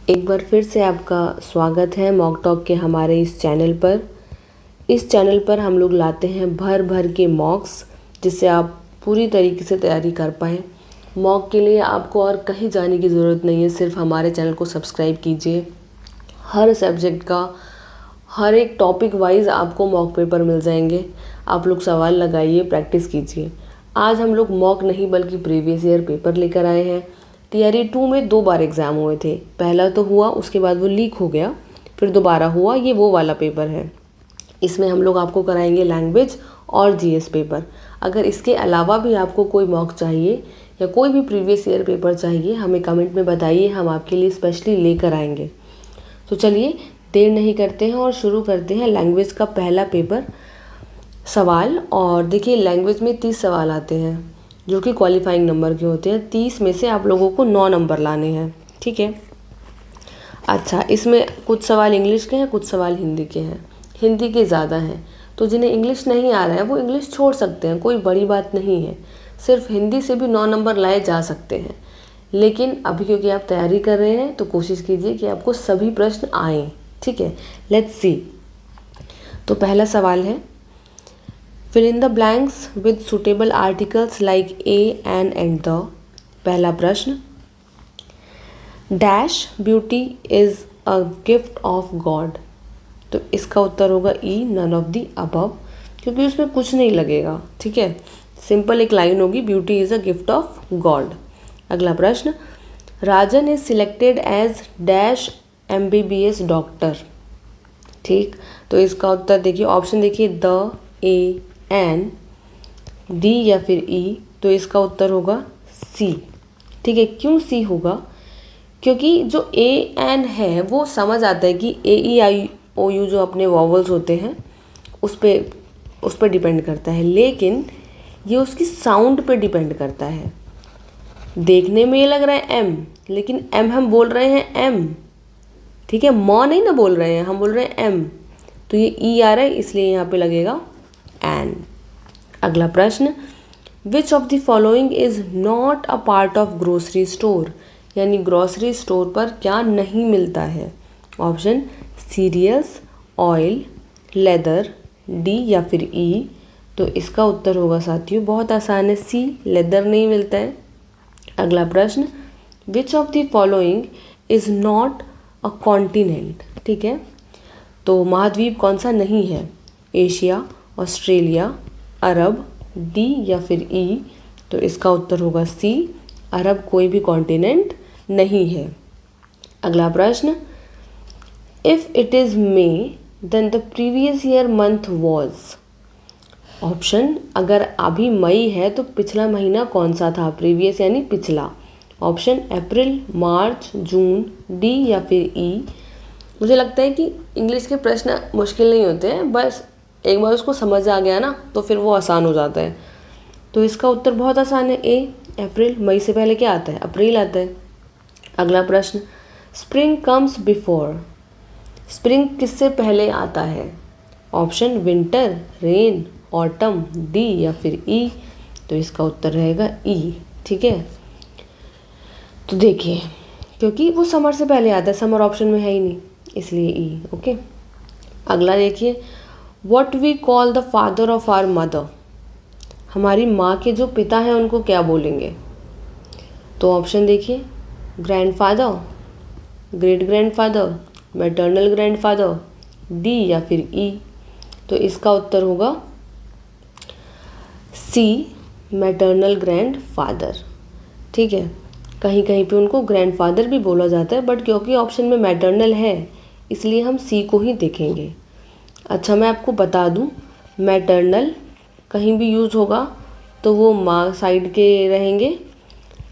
एक बार फिर से आपका स्वागत है मॉक टॉक के हमारे इस चैनल पर। इस चैनल पर हम लोग लाते हैं भर भर के मॉक्स, जिससे आप पूरी तरीके से तैयारी कर पाएँ। मॉक के लिए आपको और कहीं जाने की ज़रूरत नहीं है, सिर्फ हमारे चैनल को सब्सक्राइब कीजिए। हर सब्जेक्ट का हर एक टॉपिक वाइज आपको मॉक पेपर मिल जाएंगे। आप लोग सवाल लगाइए, प्रैक्टिस कीजिए। आज हम लोग मॉक नहीं बल्कि प्रीवियस ईयर पेपर लेकर आए हैं। टीआरई 2 में 2 बार एग्ज़ाम हुए थे। पहला तो हुआ, उसके बाद वो लीक हो गया, फिर दोबारा हुआ। ये वो वाला पेपर है। इसमें हम लोग आपको कराएंगे लैंग्वेज और जीएस पेपर। अगर इसके अलावा भी आपको कोई मॉक चाहिए या कोई भी प्रीवियस ईयर पेपर चाहिए, हमें कमेंट में बताइए, हम आपके लिए स्पेशली लेकर आएंगे। तो चलिए देर नहीं करते हैं और शुरू करते हैं लैंग्वेज का पहला पेपर सवाल। और देखिए, लैंग्वेज में 30 सवाल आते हैं जो कि क्वालिफाइंग नंबर के होते हैं। 30 में से आप लोगों को 9 नंबर लाने हैं, ठीक है। अच्छा, इसमें कुछ सवाल इंग्लिश के हैं, कुछ सवाल हिंदी के हैं। हिंदी के ज़्यादा हैं, तो जिन्हें इंग्लिश नहीं आ रहा है वो इंग्लिश छोड़ सकते हैं, कोई बड़ी बात नहीं है। सिर्फ हिंदी से भी 9 नंबर लाए जा सकते हैं। लेकिन अभी क्योंकि आप तैयारी कर रहे हैं तो कोशिश कीजिए कि आपको सभी प्रश्न आएँ, ठीक है। Let's see. तो पहला सवाल है, fill in the blanks with suitable articles like a, and the। पहला प्रश्न, dash beauty is a gift of God. तो इसका उत्तर होगा ई, नन ऑफ द अबव, क्योंकि उसमें कुछ नहीं लगेगा, ठीक है। सिंपल एक लाइन होगी, beauty is a gift of God. अगला प्रश्न, Rajan is selected as dash MBBS doctor. ठीक, तो इसका उत्तर देखिए, ऑप्शन देखिए, द, ए, एन, डी या फिर ई। तो इसका उत्तर होगा सी, ठीक है। क्यों सी होगा? क्योंकि जो ए एन है वो समझ आता है कि ए ई आई ओ यू जो अपने वॉवल्स होते हैं उस पर डिपेंड करता है, लेकिन ये उसकी साउंड पे डिपेंड करता है। देखने में ये लग रहा है एम, लेकिन एम हम बोल रहे हैं एम, ठीक है। म नहीं ना बोल रहे हैं, हम बोल रहे हैं एम। तो ये ई आ रहा है, इसलिए यहाँ पे लगेगा एन। अगला प्रश्न, which of the following is not a part of grocery store. यानी ग्रोसरी स्टोर पर क्या नहीं मिलता है? Option, cereals, oil, leather, D या फिर ई। तो इसका उत्तर होगा साथियों, बहुत आसान है, सी, लेदर नहीं मिलता है। अगला प्रश्न, which of the following is not a continent. ठीक है, तो महाद्वीप कौन सा नहीं है? एशिया, ऑस्ट्रेलिया, अरब, डी या फिर ई। तो इसका उत्तर होगा सी, अरब कोई भी कॉन्टिनेंट नहीं है। अगला प्रश्न, if it is May then the previous year month was. Option, अगर अभी मई है तो पिछला महीना कौन सा था? प्रीवियस यानी पिछला। ऑप्शन, अप्रैल, मार्च, जून, डी या फिर ई। मुझे लगता है कि इंग्लिश के प्रश्न मुश्किल नहीं होते हैं, बस एक बार उसको समझ आ गया ना तो फिर वो आसान हो जाता है। तो इसका उत्तर बहुत आसान है, ए, अप्रैल। मई से पहले क्या आता है? अप्रैल आता है। अगला प्रश्न, स्प्रिंग कम्स बिफोर। स्प्रिंग किससे पहले आता है? Option, winter, rain, autumn, D या फिर ई। तो इसका उत्तर रहेगा ई, ठीक है। तो देखिए, क्योंकि वो समर से पहले आता है, समर ऑप्शन में है ही नहीं, इसलिए ई, ओके। अगला देखिए, what we call the father of our mother. हमारी माँ के जो पिता हैं उनको क्या बोलेंगे? तो ऑप्शन देखिए, grandfather, great grandfather, maternal grandfather, D या फिर ई। तो इसका उत्तर होगा सी, मैटरनल ग्रैंडफादर, ठीक है। कहीं कहीं पे उनको ग्रैंडफादर भी बोला जाता है, बट क्योंकि ऑप्शन में मैटरनल है इसलिए हम सी को ही देखेंगे। अच्छा, मैं आपको बता दूं, मैटरनल कहीं भी यूज़ होगा तो वो माँ साइड के रहेंगे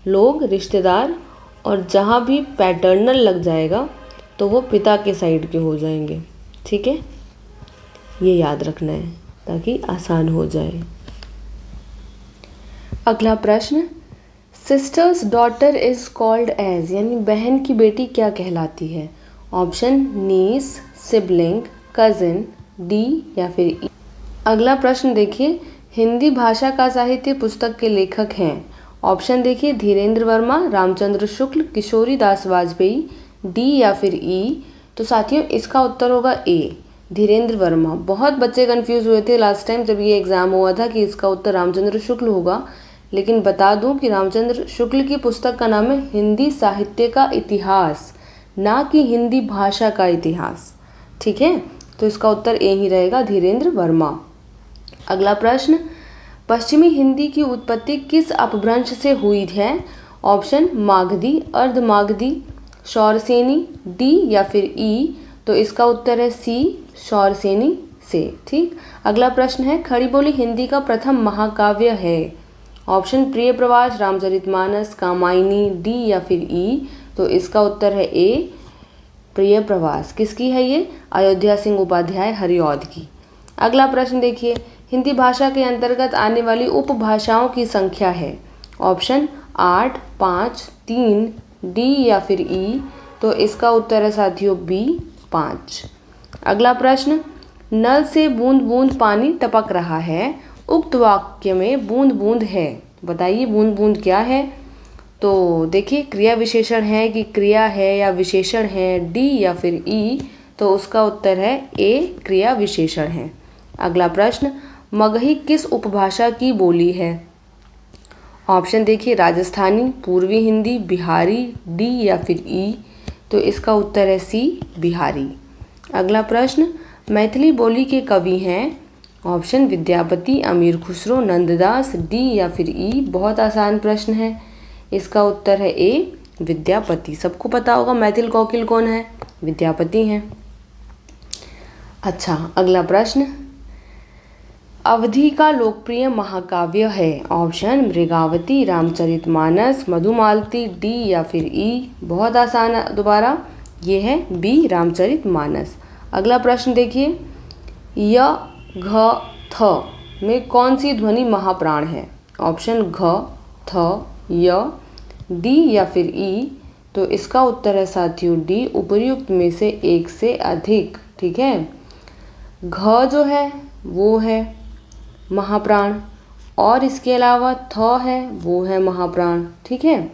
लोग, रिश्तेदार, और जहाँ भी पैटर्नल लग जाएगा तो वो पिता के साइड के हो जाएंगे, ठीक है। ये याद रखना है ताकि आसान हो जाए। अगला प्रश्न, sister's daughter is called as. यानी बहन की बेटी क्या कहलाती है? Option, niece, sibling, cousin, D या फिर ई। अगला प्रश्न देखिए, हिंदी भाषा का साहित्य पुस्तक के लेखक हैं। ऑप्शन देखिए, धीरेन्द्र वर्मा, रामचंद्र शुक्ल, किशोरी दास वाजपेयी, डी या फिर ई? तो साथियों इसका उत्तर होगा ए, धीरेन्द्र वर्मा। बहुत बच्चे कंफ्यूज हुए थे लास्ट टाइम जब ये एग्ज़ाम हुआ था कि इसका उत्तर रामचंद्र शुक्ल होगा, लेकिन बता दूं कि रामचंद्र शुक्ल की पुस्तक का नाम है हिंदी साहित्य का इतिहास, ना कि हिंदी भाषा का इतिहास। ठीक है, तो इसका उत्तर ए ही रहेगा, धीरेन्द्र वर्मा। अगला प्रश्न, पश्चिमी हिंदी की उत्पत्ति किस अपभ्रंश से हुई है? ऑप्शन मागधी, अर्धमागधी, शौरसेनी, डी या फिर ई? तो इसका उत्तर है सी, शौरसेनी से। ठीक, अगला प्रश्न है, खड़ी बोली हिंदी का प्रथम महाकाव्य है? ऑप्शन प्रिय प्रवास, रामचरितमानस, कामायनी, डी या फिर ई? तो इसका उत्तर है ए, प्रिय प्रवास। किसकी है ये? अयोध्या सिंह उपाध्याय हरिऔध की। अगला प्रश्न देखिए, हिंदी भाषा के अंतर्गत आने वाली उपभाषाओं की संख्या है? ऑप्शन 8, 5, 3, डी या फिर ई? तो इसका उत्तर है साथियों बी, 5। अगला प्रश्न, नल से बूंद बूंद पानी टपक रहा है, उक्त वाक्य में बूंद बूंद है, बताइए बूंद बूंद क्या है? तो देखिए क्रिया विशेषण है कि क्रिया है या विशेषण है, डी या फिर ई? तो उसका उत्तर है ए, क्रिया विशेषण है। अगला प्रश्न, मगही किस उपभाषा की बोली है? ऑप्शन देखिए राजस्थानी, पूर्वी हिंदी, बिहारी, डी या फिर ई? तो इसका उत्तर है सी, बिहारी। अगला प्रश्न, मैथिली बोली के कवि हैं? ऑप्शन विद्यापति, अमीर खुसरो, नंददास, डी या फिर ई? बहुत आसान प्रश्न है, इसका उत्तर है ए, विद्यापति। सबको पता होगा मैथिल कोकिल कौन है? विद्यापति हैं। अच्छा, अगला प्रश्न, अवधि का लोकप्रिय महाकाव्य है? ऑप्शन मृगावती, रामचरितमानस, मधुमालती, डी या फिर ई? बहुत आसान है, दोबारा ये है बी, रामचरितमानस। अगला प्रश्न देखिए, य, घ, थ में कौन सी ध्वनि महाप्राण है? ऑप्शन घ, थ, य, डी या फिर ई? तो इसका उत्तर है साथियों डी, उपर्युक्त में से एक से अधिक। ठीक है, घ जो है वो है महाप्राण, और इसके अलावा थ है वो है महाप्राण। ठीक है,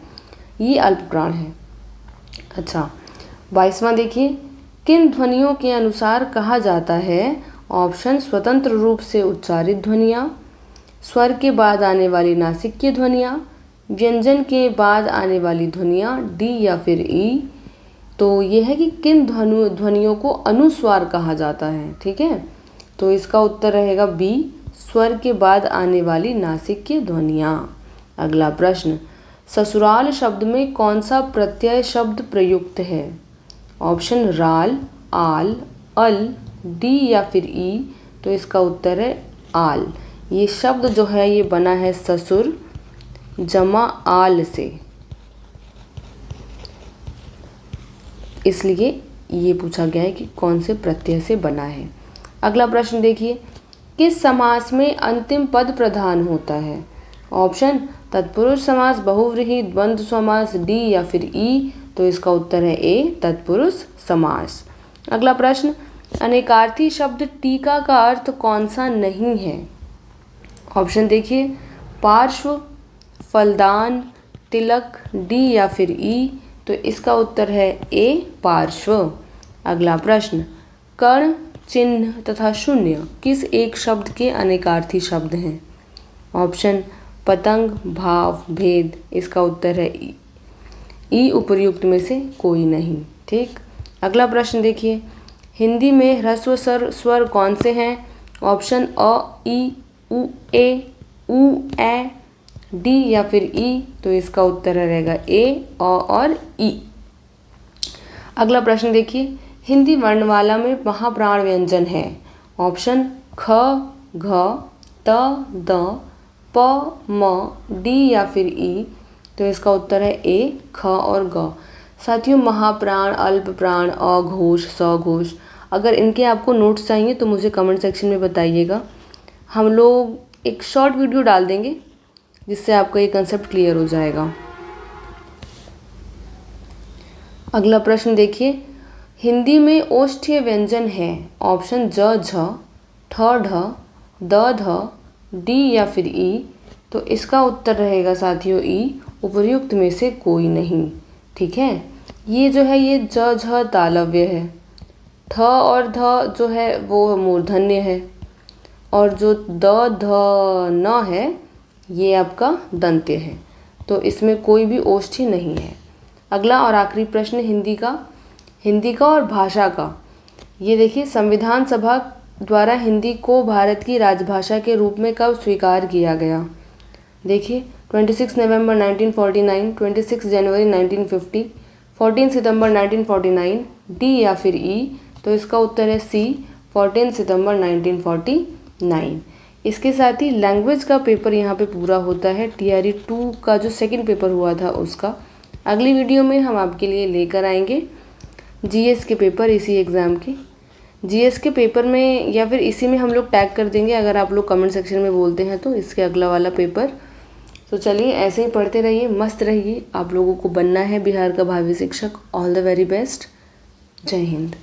ये अल्पप्राण है। अच्छा, 22वां देखिए, किन ध्वनियों के अनुसार कहा जाता है? ऑप्शन स्वतंत्र रूप से उच्चारित ध्वनियाँ, स्वर के बाद आने वाली नासिक्य ध्वनियाँ, व्यंजन के बाद आने वाली ध्वनियाँ, डी या फिर ई? तो ये है कि किन ध्वनियों को अनुस्वार कहा जाता है। ठीक है, तो इसका उत्तर रहेगा बी, स्वर के बाद आने वाली नासिक्य ध्वनियाँ। अगला प्रश्न, ससुराल शब्द में कौन सा प्रत्यय शब्द प्रयुक्त है? ऑप्शन राल, आल, अल, डी या फिर ई? तो इसका उत्तर है आल। ये शब्द जो है ये बना है ससुर जमा आल से, इसलिए ये पूछा गया है कि कौन से प्रत्यय से बना है। अगला प्रश्न देखिए, किस समास में अंतिम पद प्रधान होता है? ऑप्शन तत्पुरुष समास, बहुव्रीहि, द्वंद्व समास, डी या फिर ई? तो इसका उत्तर है ए, तत्पुरुष समास। अगला प्रश्न, अनेकार्थी शब्द टीका का अर्थ कौन सा नहीं है? ऑप्शन देखिए पार्श्व, फलदान, तिलक, डी या फिर ई? तो इसका उत्तर है ए, पार्श्व। अगला प्रश्न, कर्ण, चिन्ह तथा शून्य किस एक शब्द के अनेकार्थी शब्द हैं? ऑप्शन पतंग, भाव, भेद। इसका उत्तर है ई, उपर्युक्त में से कोई नहीं। ठीक, अगला प्रश्न देखिए, हिंदी में ह्रस्व स्वर कौन से हैं? ऑप्शन अ, ई, उ, ए, उ, ए, डी या फिर ई? तो इसका उत्तर रहेगा ए, अ और ई। अगला प्रश्न देखिए, हिंदी वर्णमाला में महाप्राण व्यंजन है? ऑप्शन ख, घ, त, द, प, म, डी या फिर ई? तो इसका उत्तर है ए, ख और ग। साथियों महाप्राण, अल्पप्राण, अघोष, सघोष, अगर इनके आपको नोट्स चाहिए तो मुझे कमेंट सेक्शन में बताइएगा। हम लोग एक शॉर्ट वीडियो डाल देंगे जिससे आपका ये कंसेप्ट क्लियर हो जाएगा। अगला प्रश्न देखिए, हिंदी में ओष्ठ्य व्यंजन है? ऑप्शन ज, झ, ठ, ढ, द, ध, डी या फिर ई? तो इसका उत्तर रहेगा साथियों ई, उपर्युक्त में से कोई नहीं। ठीक है, ये जो है ये ज झ तालव्य है, ठ और ध जो है वो मूर्धन्य है, और जो द ध न है ये आपका दंत्य है। तो इसमें कोई भी ओष्ठी नहीं है। अगला और आखिरी प्रश्न हिंदी का और भाषा का। ये देखिए, संविधान सभा द्वारा हिंदी को भारत की राजभाषा के रूप में कब स्वीकार किया गया? देखिए, 26 नवंबर 1949, 26 जनवरी 1950, 14 सितंबर 1949, डी या फिर ई। तो इसका उत्तर है सी, 14 सितंबर 1949। इसके साथ ही लैंग्वेज का पेपर यहाँ पे पूरा होता है, TRE 2 का जो सेकंड पेपर हुआ था उसका। अगली वीडियो में हम आपके लिए लेकर आएंगे GS के पेपर, इसी एग्ज़ाम के GS के पेपर में, या फिर इसी में हम लोग टैग कर देंगे अगर आप लोग कमेंट सेक्शन में बोलते हैं तो, इसके अगला वाला पेपर। तो चलिए ऐसे ही पढ़ते रहिए, मस्त रहिए। आप लोगों को बनना है बिहार का भावी शिक्षक। All the very best. जय हिंद।